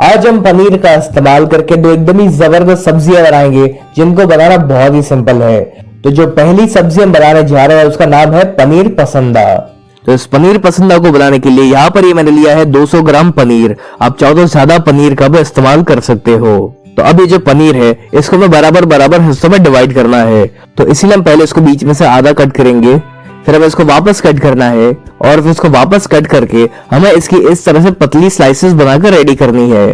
आज हम पनीर का इस्तेमाल करके दो एकदम ही जबरदस्त सब्जियां बनाएंगे जिनको बनाना बहुत ही सिंपल है। तो जो पहली सब्जी हम बनाने जा रहे हैं उसका नाम है पनीर पसंदा। तो इस पनीर पसंदा को बनाने के लिए यहाँ पर ये मैंने लिया है 200 ग्राम पनीर। आप चाहो तो ज्यादा पनीर का भी इस्तेमाल कर सकते हो। तो अब ये जो पनीर है इसको हमें बराबर बराबर हिस्सों में डिवाइड करना है। तो इसीलिए हम पहले इसको बीच में से आधा कट करेंगे, फिर हमें इसको वापस कट करना है और फिर इसको वापस कट करके हमें इसकी इस तरह से पतली स्लाइसेस बनाकर रेडी करनी है।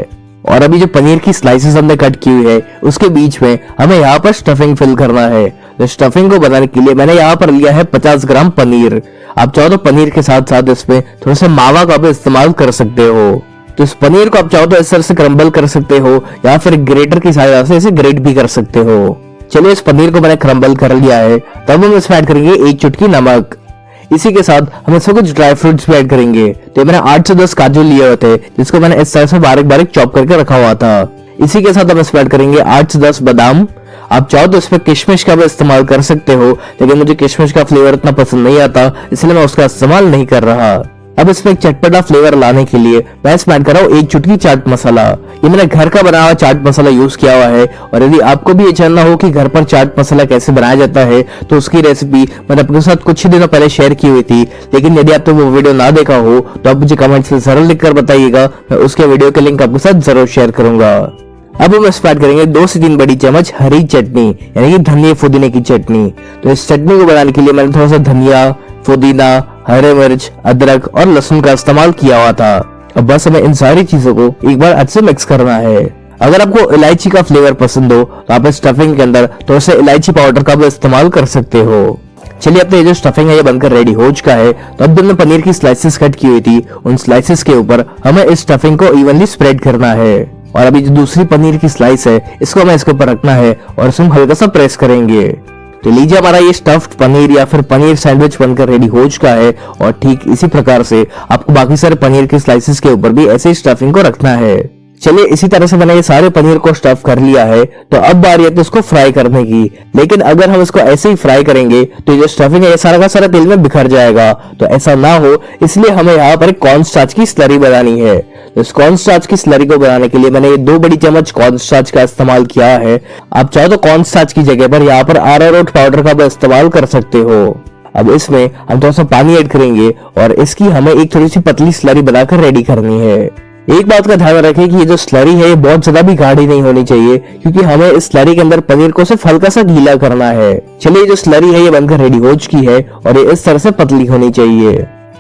और अभी जो पनीर की स्लाइसेस हमने कट की हुई है उसके बीच में हमें यहाँ पर स्टफिंग फिल करना है। तो स्टफिंग को बनाने के लिए मैंने यहाँ पर लिया है 50 ग्राम पनीर। आप चाहो तो पनीर के साथ साथ इसमें थोड़ा सा मावा का भी इस्तेमाल कर सकते हो। तो इस पनीर को आप चाहो तो इस तरह से क्रम्बल कर सकते हो या फिर ग्रेटर की सहायता से इसे ग्रेट भी कर सकते हो। चलिए इस पनीर को मैंने क्रम्बल कर लिया है। तब हम इसमें ऐड करेंगे 1 चुटकी नमक। इसी के साथ हम इसमें कुछ ड्राई फ्रूट्स भी ऐड करेंगे। तो मैंने 8 से 10 काजू लिए हुए थे जिसको मैंने इस तरह से बारीक बारीक चॉप करके रखा हुआ था। इसी के साथ हम इसमें ऐड करेंगे 8 से 10 बादाम। आप चाहो तो इसमें किशमिश का भी इस्तेमाल कर सकते हो, लेकिन मुझे किशमिश का फ्लेवर इतना पसंद नहीं आता, इसलिए मैं उसका इस्तेमाल नहीं कर रहा। अब इसमें एक चटपटा फ्लेवर लाने के लिए मैं इसमें ऐड कर रहा हूँ 1 चुटकी चाट मसाला। ये मैंने घर का बना हुआ चाट मसाला यूज किया हुआ है। और यदि आपको भी ये जानना हो कि घर पर चाट मसाला कैसे बनाया जाता है तो उसकी रेसिपी मैंने अपने साथ कुछ ही दिनों पहले शेयर की हुई थी, लेकिन यदि आपने वो वीडियो ना देखा हो तो आप मुझे कमेंट में जरूर लिखकर बताइएगा, मैं उसके वीडियो के लिंक आपके साथ जरूर शेयर करूंगा। अब हम इसमें ऐड करेंगे 2 से 3 बड़ी चम्मच हरी चटनी यानी कि धनिया पुदीने की चटनी। तो इस चटनी को बनाने के लिए मैंने थोड़ा सा धनिया, पुदीना, हरे मिर्च, अदरक और लहसुन का इस्तेमाल किया हुआ था। अब बस हमें इन सारी चीजों को एक बार अच्छे से मिक्स करना है। अगर आपको इलायची का फ्लेवर पसंद हो तो आप इस स्टफिंग के अंदर थोड़ा सा इलायची पाउडर का भी इस्तेमाल कर सकते हो। चलिए अब तो ये जो स्टफिंग है ये बनकर रेडी हो चुका है। तो अब हमने पनीर की स्लाइसेस कट की हुई थी, उन स्लाइसेस के ऊपर हमें इस स्टफिंग को इवनली स्प्रेड करना है। और अभी जो दूसरी पनीर की स्लाइस है इसको हमें इसके ऊपर रखना है और इसमें हल्का सा प्रेस करेंगे। तो लीजिए हमारा ये स्टफ्ड पनीर या फिर पनीर सैंडविच बनकर रेडी हो चुका है। और ठीक इसी प्रकार से आपको बाकी सारे पनीर के स्लाइसेस के ऊपर भी ऐसे ही स्टफिंग को रखना है। चलिए इसी तरह से मैंने ये सारे पनीर को स्टफ कर लिया है। तो अब बारी है तो इसको फ्राई करने की। लेकिन अगर हम इसको ऐसे ही फ्राई करेंगे तो ये जो स्टफिंग है ये सारा का सारा तेल में बिखर जाएगा। तो ऐसा ना हो इसलिए हमें यहाँ पर कॉर्न स्टार्च की स्लरी बनानी है। तो इस कॉर्न स्टार्च की स्लरी को बनाने के लिए मैंने ये 2 बड़ी चम्मच कॉर्न स्टार्च का इस्तेमाल किया है। आप चाहो तो कॉर्न स्टार्च की जगह पर यहाँ पर अरारोट पाउडर का भी इस्तेमाल कर सकते हो। अब इसमें हम थोड़ा सा पानी ऐड करेंगे और इसकी हमें एक थोड़ी सी पतली स्लरी बनाकर रेडी करनी है। एक बात का ध्यान रखें कि ये जो स्लरी है ये बहुत ज्यादा भी गाढ़ी नहीं होनी चाहिए, क्योंकि हमें इस स्लरी के अंदर पनीर को सिर्फ हल्का सा गीला करना है। चलिए जो स्लरी है ये बनकर रेडी हो चुकी है और ये इस तरह से पतली होनी चाहिए।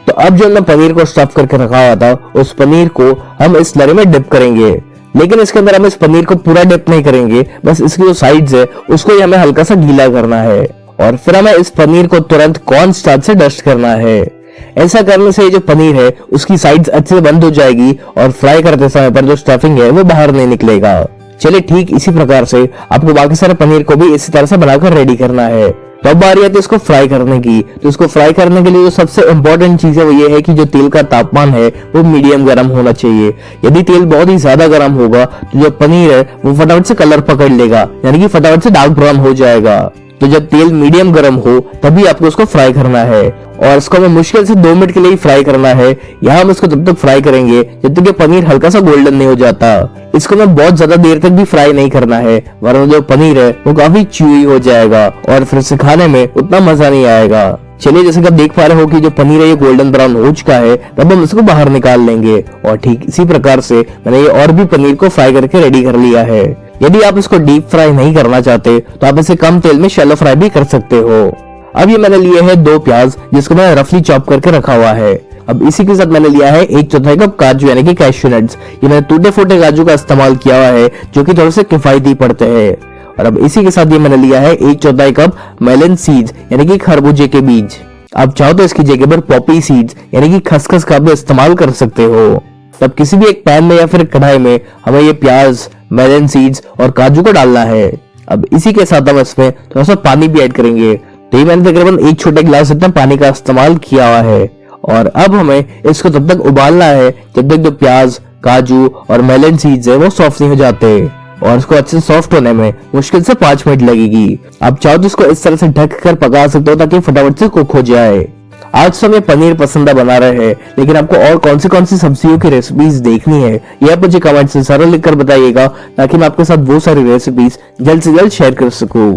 तो अब जो हमने पनीर को स्टफ करके रखा हुआ था उस पनीर को हम इस स्लरी में डिप करेंगे। लेकिन इसके अंदर हम इस पनीर को पूरा डिप नहीं करेंगे, बस इसकी जो साइड्स है उसको ही हमें हल्का सा गीला करना है। और फिर हमें इस पनीर को तुरंत कॉर्न स्टार्च से डस्ट करना है। ऐसा करने से ये जो पनीर है उसकी साइड्स अच्छे से बंद हो जाएगी और फ्राई करते समय पर जो स्टफिंग है वो बाहर नहीं निकलेगा। चलिए ठीक इसी प्रकार से आपको बाकी सारे पनीर को भी इसी तरह से बनाकर रेडी करना है। तो अब बारी है तो इसको फ्राई करने की। तो इसको फ्राई करने के लिए जो सबसे इम्पोर्टेंट चीज है वो ये है कि जो तेल का तापमान है वो मीडियम गर्म होना चाहिए। यदि तेल बहुत ही ज्यादा गर्म होगा तो जो पनीर है वो फटाफट से कलर पकड़ लेगा, यानी कि फटाफट से डार्क ब्राउन हो जाएगा। तो जब तेल मीडियम गर्म हो तभी आपको उसको फ्राई करना है और इसको हमें मुश्किल से 2 मिनट के लिए ही फ्राई करना है। यहाँ हम इसको तब तक फ्राई करेंगे जब तक ये पनीर हल्का सा गोल्डन नहीं हो जाता। इसको हमें बहुत ज्यादा देर तक भी फ्राई नहीं करना है, वरना जो पनीर है वो काफी च्यूई हो जाएगा और फिर से खाने में उतना मजा नहीं आएगा। चलिए जैसे कि आप देख पा रहे हो कि जो पनीर है ये गोल्डन ब्राउन हो चुका है, तब हम इसको बाहर निकाल लेंगे। और ठीक इसी प्रकार से मैंने ये और भी पनीर को फ्राई करके रेडी कर लिया है। यदि आप इसको डीप फ्राई नहीं करना चाहते तो आप इसे कम तेल में शैलो फ्राई भी कर सकते हो। अब ये मैंने लिए है 2 प्याज जिसको मैंने रफली चॉप करके रखा हुआ है। अब इसी के साथ मैंने लिया है 1/4 कप काजू यानी कि कैश्यू नट्स। ये मैंने टूटे फूटे काजू का इस्तेमाल किया हुआ है जो कि थोड़े से किफायती पड़ते हैं। और अब इसी के साथ ये मैंने लिया है 1/4 कप मेलन सीड्स यानी कि खरबूजे के बीज। आप चाहो तो इसकी जगह पर पॉपी सीड्स यानी कि खसखस का भी इस्तेमाल कर सकते हो। तब किसी भी एक पैन में या फिर कढ़ाई में हमें ये प्याज, मेलन सीड्स और काजू को डालना है। अब इसी के साथ हम इसमें थोड़ा सा पानी भी ऐड करेंगे। तो ये मैंने तकरीबन 1 छोटे गिलास इतना पानी का इस्तेमाल किया हुआ है। और अब हमें इसको तब तक उबालना है जब तक जो प्याज, काजू और मेलन सीड्स है वो सॉफ्ट नहीं हो जाते। और इसको अच्छे से सॉफ्ट होने में मुश्किल से 5 मिनट लगेगी। आप चाहो तो इसको इस तरह से ढक कर पका सकते हो ताकि फटाफट से कुक हो जाए। आज तो हम ये पनीर पसंदा बना रहे हैं, लेकिन आपको और कौन सी सब्जियों की रेसिपीज देखनी है ये आप मुझे कमेंट से जरूर लिखकर बताइएगा, ताकि मैं आपके साथ वो सारी रेसिपीज जल्द से जल्द शेयर कर सकूं।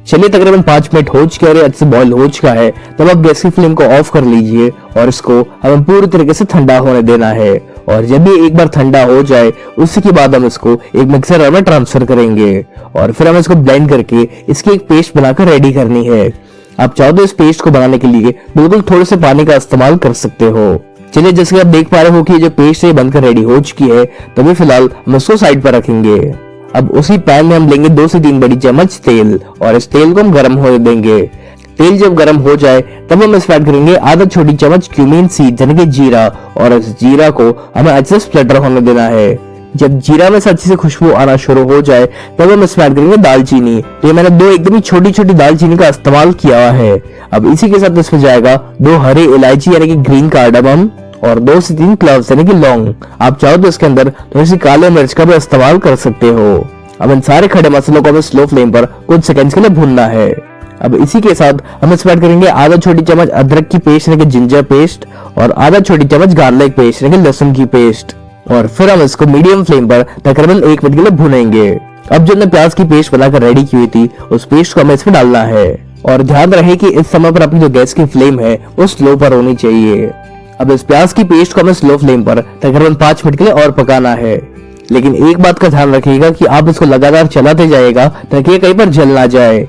चलिए तकरीबन 5 मिनट हो चुके हैं, अच्छे बॉईल हो चुका है। तब आप गैस की फ्लेम को ऑफ कर लीजिए और इसको हमें पूरी तरीके से ठंडा होने देना है। और जब ये एक बार ठंडा हो जाए उसी के बाद हम इसको एक मिक्सर में ट्रांसफर करेंगे और फिर हम इसको ब्लेंड करके इसकी एक पेस्ट बनाकर रेडी करनी है। आप चाहो तो इस पेस्ट को बनाने के लिए बिल्कुल थोड़े से पानी का इस्तेमाल कर सकते हो। चलिए जैसे कि आप देख पा रहे हो कि ये जो पेस्ट है बनकर रेडी हो चुकी है, तभी फिलहाल हम इसको साइड पर रखेंगे। अब उसी पैन में हम लेंगे 2 से 3 बड़ी चम्मच तेल और इस तेल को हम गर्म होने देंगे। तेल जब गर्म हो जाए तब हम इसमें ऐड करेंगे आधा छोटी चम्मच क्यूमीन सीड यानी कि जीरा, और इस जीरा को हमें अच्छे से स्प्लिटर होने देना है। जब जीरा में से अच्छी से खुशबू आना शुरू हो जाए तब हम इसमें ऐड करेंगे दालचीनी। तो ये मैंने 2 एकदम ही छोटी छोटी दालचीनी का इस्तेमाल किया हुआ है। अब इसी के साथ इसमें जाएगा 2 हरी इलायची यानी कि ग्रीन कार्डमम और 2 से 3 क्लव्स यानी कि लौंग। आप चाहो तो इसके अंदर थोड़ी सी काले मिर्च का भी इस्तेमाल कर सकते हो। अब इन सारे खड़े मसालों को हमें स्लो फ्लेम पर कुछ सेकंड्स के लिए भूनना है। अब इसी के साथ हम इसमें ऐड करेंगे आधा छोटी चम्मच अदरक की पेस्ट यानी कि जिंजर पेस्ट और आधा छोटी चम्मच गार्लिक पेस्ट यानी कि लहसुन की पेस्ट, और फिर हम इसको मीडियम फ्लेम पर तकरीबन 1 मिनट के लिए भुनेंगे। अब जो हमने प्याज की पेस्ट बनाकर रेडी की हुई थी उस पेस्ट को हमें इसमें डालना है और ध्यान रहे कि इस समय पर अपनी जो गैस की फ्लेम है वो स्लो पर होनी चाहिए। अब इस प्याज की पेस्ट को हमें स्लो फ्लेम पर तकरीबन 5 मिनट के लिए और पकाना है, लेकिन एक बात का ध्यान रखिएगा कि आप इसको लगातार चलाते जाइएगा ताकि ये कहीं पर जल ना जाए।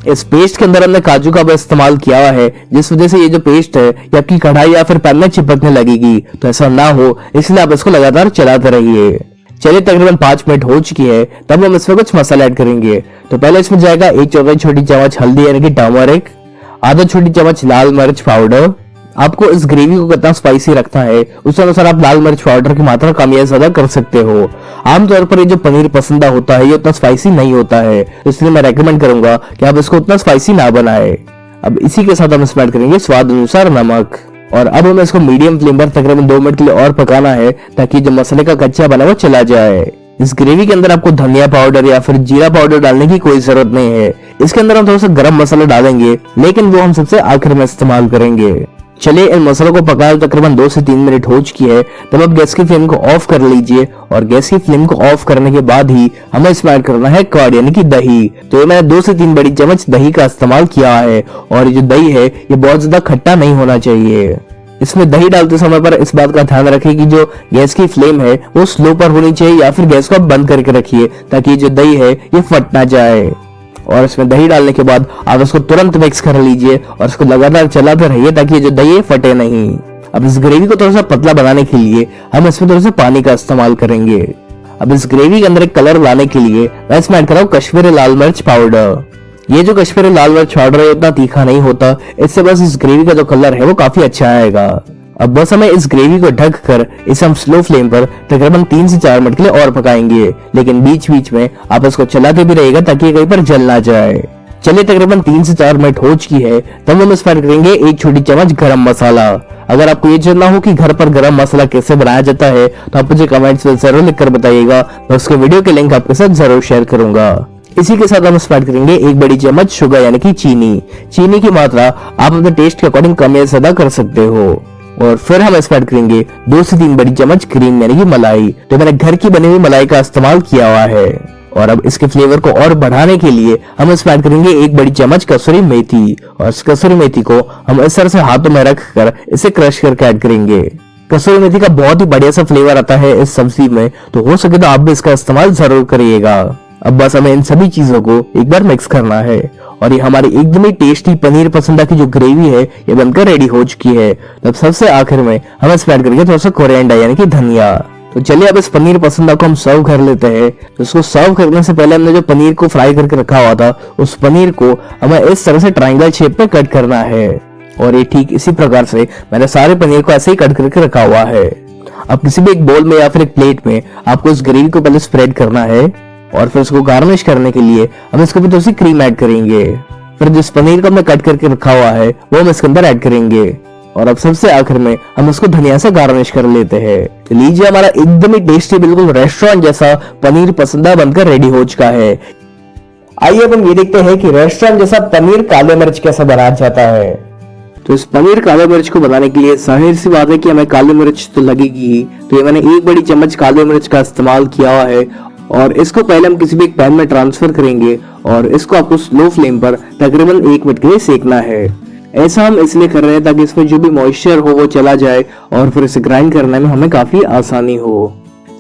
इस पेस्ट के अंदर हमने काजू का भी इस्तेमाल किया हुआ है, जिस वजह से ये जो पेस्ट है ये आपकी कढ़ाई या फिर पैन में चिपकने लगेगी, तो ऐसा ना हो इसलिए आप इसको लगातार चलाते रहिए। चलिए तकरीबन 5 मिनट हो चुकी है, तब हम इसमें कुछ मसाला ऐड करेंगे। तो पहले इसमें जाएगा 1 छोटी चम्मच हल्दी यानी कि टर्मरिक, आधा छोटी चम्मच लाल मिर्च पाउडर। आपको इस ग्रेवी को कितना स्पाइसी रखना है उस अनुसार आप लाल मिर्च पाउडर की मात्रा कम या ज्यादा कर सकते हो। आमतौर पर ये जो पनीर पसंदा होता है ये उतना स्पाइसी नहीं होता है, इसलिए मैं रेकमेंड करूंगा कि आप इसको उतना स्पाइसी ना बनाए। अब इसी के साथ हम इसमें ऐड करेंगे स्वाद अनुसार नमक, और अब हमें इसको मीडियम फ्लेम पर तकरीबन 2 मिनट के लिए और पकाना है ताकि जो मसाले का कच्चा बना वो चला जाए। इस ग्रेवी के अंदर आपको धनिया पाउडर या फिर जीरा पाउडर डालने की कोई जरूरत नहीं है। इसके अंदर हम थोड़ा सा गरम मसाला डालेंगे, लेकिन वो हम सबसे आखिर में इस्तेमाल करेंगे। चलिए इन मसालों को पकाए तकरीबन 2 से 3 मिनट हो चुकी है, तब आप गैस की फ्लेम को ऑफ कर लीजिए और गैस की फ्लेम को ऑफ करने के बाद ही हमें इसमें ऐड करना है कर्ड यानी कि दही। तो ये मैंने 2 से 3 बड़ी चम्मच दही का इस्तेमाल किया है, और ये जो दही है ये बहुत ज्यादा खट्टा नहीं होना चाहिए। इसमें दही डालते समय पर इस बात का ध्यान रखिए कि जो गैस की फ्लेम है वो स्लो पर होनी चाहिए, या फिर गैस को आप बंद करके रखिए ताकि जो दही है ये फट ना जाए। और इसमें दही डालने के बाद आप इसको तुरंत मिक्स कर लीजिए और इसको लगातार चलाते रहिए ताकि ये जो दही है फटे नहीं। अब इस ग्रेवी को थोड़ा सा पतला बनाने के लिए हम इसमें थोड़ा सा पानी का इस्तेमाल करेंगे। अब इस ग्रेवी के अंदर एक कलर लाने के लिए मैं इसमें ऐड कर रहा हूँ कश्मीरी लाल मिर्च पाउडर। ये जो कश्मीरी लाल मिर्च पाउडर है उतना तीखा नहीं होता, इससे बस इस ग्रेवी का जो कलर है वो काफी अच्छा आएगा। अब बस हमें इस ग्रेवी को ढक कर इसे हम स्लो फ्लेम पर तकरीबन 3 से 4 मिनट के लिए और पकाएंगे, लेकिन बीच बीच में आप इसको चलाते भी रहिएगा ताकि कहीं पर जल ना जाए। चलिए तकरीबन 3 से 4 मिनट हो चुकी है, तब हम इसमें करेंगे 1 छोटी चम्मच गरम मसाला। अगर आपको ये जानना हो कि घर पर गरम मसाला कैसे बनाया जाता है तो आप मुझे कमेंट्स में जरूर लिखकर बताइएगा, मैं उसके वीडियो के लिंक आपके साथ जरूर शेयर करूंगा। इसी के साथ हम इसमें करेंगे 1 बड़ी चम्मच शुगर यानी कि चीनी। चीनी की मात्रा आप अपने टेस्ट के अकॉर्डिंग कम या ज्यादा कर सकते हो। और फिर हम इसमें ऐड करेंगे 2 से 3 बड़ी चम्मच क्रीम यानी कि मलाई। तो मैंने घर की बनी हुई मलाई का इस्तेमाल किया हुआ है। और अब इसके फ्लेवर को और बढ़ाने के लिए हम इसमें ऐड करेंगे 1 बड़ी चम्मच कसूरी मेथी, और इस कसूरी मेथी को हम इस तरह से हाथों में रख कर इसे क्रश करके ऐड करेंगे। कसूरी मेथी का बहुत ही बढ़िया सा फ्लेवर आता है इस सब्जी में, तो हो सके तो आप भी इसका इस्तेमाल जरूर करिएगा। अब बस हमें इन सभी चीजों को एक बार मिक्स करना है, और ये हमारी एकदम ही टेस्टी पनीर पसंदा की जो ग्रेवी है ये बनकर रेडी हो चुकी है। तब सबसे आखिर में हम इसमें ऐड करेंगे थोड़ा सा कोरिएंडर यानी कि धनिया। तो चलिए अब इस पनीर पसंदा को हम सर्व कर लेते हैं। तो इसको सर्व करने से पहले हमने जो पनीर को फ्राई करके रखा हुआ था उस पनीर को हमें इस तरह से ट्रायंगल शेप में कट करना है, और ये ठीक इसी प्रकार से मैंने सारे पनीर को ऐसे ही कट करके रखा हुआ है। अब किसी भी एक बोल में या फिर एक प्लेट में आपको इस ग्रेवी को पहले स्प्रेड करना है, और फिर इसको गार्निश करने के लिए हम इसको भी थोड़ी सी क्रीम ऐड करेंगे। फिर जिस पनीर को हमने कट करके रखा हुआ है वो हम इसके अंदर ऐड करेंगे, और अब सबसे आखिर में हम इसको धनिया से गार्निश कर लेते हैं। तो लीजिए हमारा एकदम ही टेस्टी बिल्कुल रेस्टोरेंट जैसा पनीर पसंदा बनकर रेडी हो चुका है। आइए अब हम ये देखते हैं कि रेस्टोरेंट जैसा पनीर काले मिर्च कैसा बनाया जाता है। तो इस पनीर काली मिर्च को बनाने के लिए जाहिर सी बात है कि हमें काली मिर्च तो लगेगी ही। तो ये मैंने 1 बड़ी चम्मच काली मिर्च का इस्तेमाल किया हुआ है और इसको पहले हम किसी भी एक पैन में ट्रांसफर करेंगे और इसको आपको स्लो फ्लेम पर तकरीबन 1 मिनट के लिए सेकना है। ऐसा हम इसलिए कर रहे हैं ताकि इसमें जो भी मॉइस्चर हो वो चला जाए और फिर इसे ग्राइंड करने में हमें काफी आसानी हो।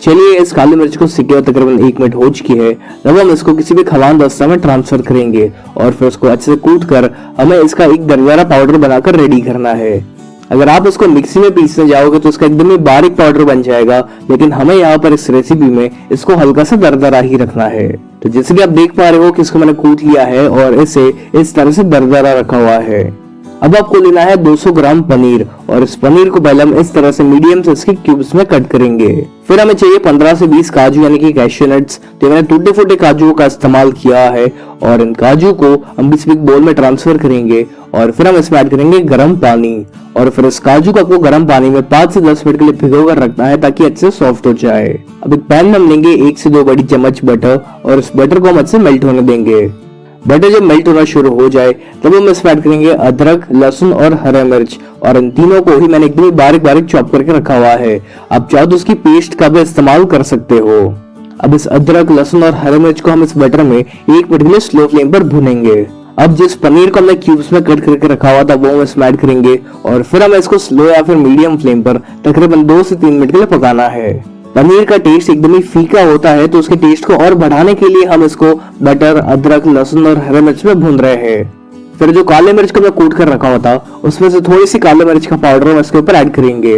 चलिए इस काली मिर्च को सेके हुए तकरीबन 1 मिनट हो चुकी है। अब हम इसको किसी भी खलान दस्ता में ट्रांसफर करेंगे और फिर उसको अच्छे से कूट कर हमें इसका एक दरदरा पाउडर बनाकर रेडी करना है। अगर आप इसको मिक्सी में पीसने जाओगे तो इसका एकदम ही बारीक पाउडर बन जाएगा, लेकिन हमें यहाँ पर इस रेसिपी में इसको हल्का सा दरदरा ही रखना है। तो जैसे कि आप देख पा रहे हो कि इसको मैंने कूट लिया है और इसे इस तरह से दरदरा रखा हुआ है। अब आपको लेना है 200 ग्राम पनीर और इस पनीर को पहले हम इस तरह से मीडियम साइज के क्यूब्स में कट करेंगे। फिर हमें चाहिए 15 से 20 काजू यानी कि कैश्यू नट्स। तो मैंने टूटे फूटे काजू का इस्तेमाल किया है और इन काजू को हम किसी बोल में ट्रांसफर करेंगे और फिर हम इसमें ऐड करेंगे गर्म पानी और फिर इस काजू को आपको गर्म पानी में 5 से 10 मिनट के लिए भिगो कर रखना है ताकि अच्छे सॉफ्ट हो जाए। अब एक पैन में हम लेंगे 1 से 2 बड़ी चम्मच बटर और इस बटर को हम अच्छे मेल्ट होने देंगे। बटर जब मेल्ट होना शुरू हो जाए तब हम इसमें ऐड करेंगे अदरक, लहसुन और हरा मिर्च और इन तीनों को ही मैंने एकदम बारीक बारीक चॉप करके रखा हुआ है। आप चाहो तो उसकी पेस्ट का भी इस्तेमाल कर सकते हो। अब इस अदरक, लहसुन और हरा मिर्च को हम इस बटर में 1 मिनट के लिए स्लो फ्लेम पर भुनेंगे। अब जिस पनीर को हमने क्यूब्स में कट करके रखा हुआ था वो हम इसमें ऐड करेंगे और फिर हमें इसको स्लो या फिर मीडियम फ्लेम पर तकरीबन 2 से 3 मिनट के लिए पकाना है। पनीर का टेस्ट एकदम ही फीका होता है तो उसके टेस्ट को और बढ़ाने के लिए हम इसको बटर, अदरक, लहसुन और हरे मिर्च में भून रहे हैं। फिर जो काले मिर्च को मैं कूट कर रखा हुआ था उसमें से थोड़ी सी काले मिर्च का पाउडर हम इसके ऊपर ऐड करेंगे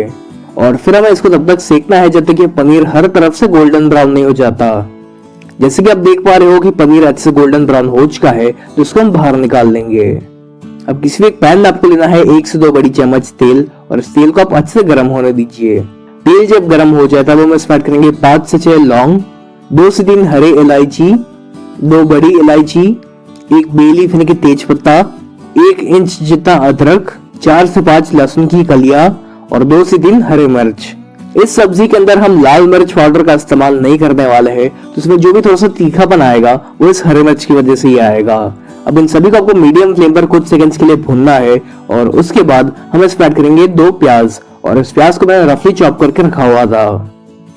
और फिर हमें इसको तब तक सेकना है जब तक कि पनीर हर तरफ से गोल्डन ब्राउन नहीं हो जाता। जैसे कि आप देख पा रहे हो कि पनीर अच्छे से गोल्डन ब्राउन हो चुका है तो इसको हम बाहर निकाल लेंगे। अब किसी भी एक पैन में आपको लेना है 1 से 2 बड़ी चम्मच तेल और इस तेल को आप अच्छे से गर्म होने दीजिए। तेल जब गर्म हो जाए तब हम इसमें ऐड करेंगे 5 से 6 लौंग, 2 से 3 हरे इलायची, 2 बड़ी इलायची, 1 बे लीफ यानी कि तेज पत्ता, 1 इंच जितना अदरक, 4 से 5 लहसुन की कलियां और 2 से 3 हरे मिर्च। इस सब्जी के अंदर हम लाल मिर्च पाउडर का इस्तेमाल नहीं करने वाले हैं तो इसमें जो भी थोड़ा सा तीखापन आएगा वो इस हरे मिर्च की वजह से ही आएगा। अब इन सभी को आपको मीडियम फ्लेम पर कुछ सेकंड्स के लिए भूनना है और उसके बाद हम इसमें ऐड करेंगे 2 प्याज और इस प्याज को मैंने रफली चॉप करके रखा हुआ था।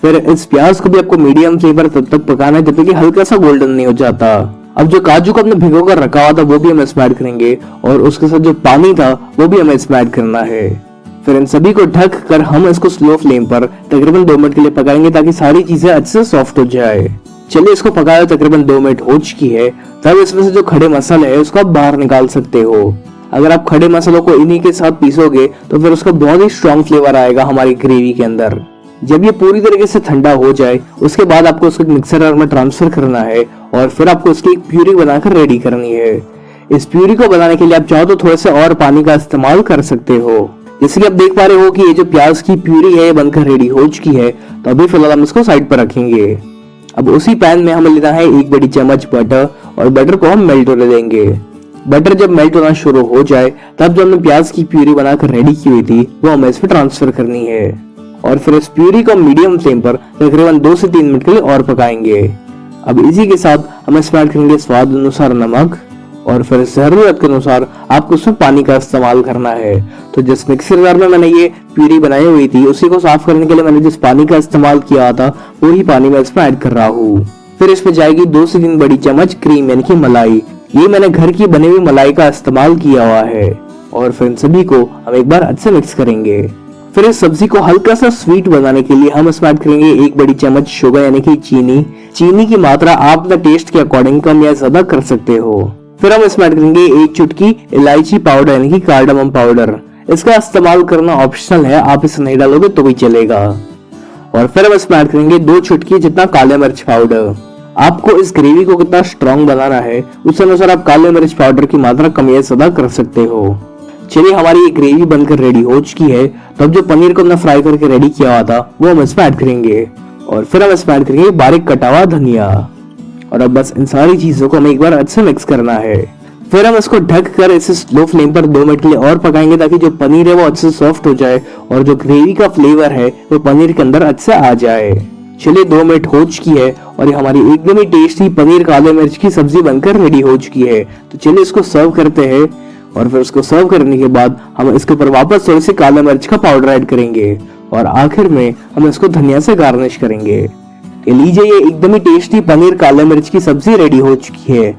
फिर इस प्याज को भी आपको मीडियम फ्लेम पर तब तक पकाना है जब तक कि हल्का सा गोल्डन नहीं हो जाता। अब जो काजू को हमने भिगो कर रखा हुआ था वो भी हम इसमें ऐड करेंगे और उसके साथ जो पानी था वो भी हमें इसमें ऐड करना है। फिर इन सभी को ढक कर हम इसको स्लो फ्लेम पर तकरीबन 2 मिनट के लिए पकाएंगे ताकि सारी चीजें अच्छे से सॉफ्ट हो जाए। चलिए इसको पकाया तकरीबन 2 मिनट हो चुकी है। तब इसमें से जो खड़े मसाले है उसको आप बाहर निकाल सकते हो। अगर आप खड़े मसालों को इन्हीं के साथ पीसोगे तो फिर उसका बहुत ही स्ट्रॉन्ग फ्लेवर आएगा हमारी ग्रेवी के अंदर। जब ये पूरी तरीके से ठंडा हो जाए उसके बाद आपको उसको मिक्सर जार में ट्रांसफर करना है और फिर आपको उसकी एक प्यूरी बनाकर रेडी करनी है। इस प्यूरी को बनाने के लिए आप चाहो तो थोड़े से और पानी का इस्तेमाल कर सकते हो। जैसे कि आप देख पा रहे हो कि ये जो प्याज की प्यूरी है बनकर रेडी हो चुकी है तो अभी फिलहाल हम इसको साइड पर रखेंगे। अब उसी पैन में हमें लेना है 1 बड़ी चम्मच बटर और बटर को हम मेल्ट होने देंगे। बटर जब मेल्ट होना शुरू हो जाए तब जो हमने प्याज की प्यूरी बनाकर रेडी की हुई थी वो हमें इसमें ट्रांसफर करनी है और फिर इस प्यूरी को मीडियम फ्लेम पर तकरीबन 2 से 3 मिनट के लिए और पकाएंगे। अब इसी के साथ हम इसमें ऐड करेंगे स्वाद अनुसार नमक और फिर जरूरत के अनुसार आपको उसमें पानी का इस्तेमाल करना है। तो जिस मिक्सर जार में मैंने ये प्यूरी बनाई हुई थी उसी को साफ करने के लिए मैंने जिस पानी का इस्तेमाल किया था वही पानी मैं इसमें ऐड कर रहा हूँ। फिर इसमें जाएगी 2 से 3 बड़ी चम्मच क्रीम यानी कि मलाई। ये मैंने घर की बनी हुई मलाई का इस्तेमाल किया हुआ है और फिर इन सभी को हम एक बार अच्छे से मिक्स करेंगे। फिर इस सब्जी को हल्का सा स्वीट बनाने के लिए हम इसमें ऐड करेंगे 1 बड़ी चम्मच शुगर यानी कि चीनी। चीनी की मात्रा आप अपने टेस्ट के अकॉर्डिंग कम या ज्यादा कर सकते हो। फिर हम इसमें ऐड करेंगे 1 चुटकी इलायची पाउडर यानी कि कार्डमम पाउडर। इसका इस्तेमाल करना ऑप्शनल है, आप इसे नहीं डालोगे तो भी चलेगा। और फिर हम इसमें ऐड करेंगे 2 चुटकी जितना काले मिर्च पाउडर। आपको इस ग्रेवी को कितना स्ट्रॉन्ग बनाना है उस अनुसार आप काले मिर्च पाउडर की मात्रा कम या ज्यादा कर सकते हो। चलिए हमारी ये ग्रेवी बनकर रेडी हो चुकी है। तो अब जो पनीर को हमने फ्राई करके रेडी किया हुआ था वो हम इसमें ऐड करेंगे और फिर हम इसमें ऐड करेंगे बारीक कटा हुआ धनिया और अब बस इन सारी चीजों को हमें एक बार अच्छे से मिक्स करना है। फिर हम इसको ढक कर इसे स्लो फ्लेम पर 2 मिनट के लिए और पकाएंगे ताकि जो पनीर है वो अच्छे से सॉफ्ट हो जाए और जो ग्रेवी का फ्लेवर है वो पनीर के अंदर अच्छे से आ जाए। चलिए 2 मिनट हो चुकी है और ये हमारी एकदम ही टेस्टी पनीर काले मिर्च की सब्जी बनकर रेडी हो चुकी है। तो चलिए इसको सर्व करते हैं और फिर उसको सर्व करने के बाद हम इसके ऊपर वापस थोड़ी सी काला मिर्च का पाउडर ऐड करेंगे और आखिर में हम इसको धनिया से गार्निश करेंगे। ये लीजिए, ये एकदम ही टेस्टी पनीर काला मिर्च की सब्जी रेडी हो चुकी है।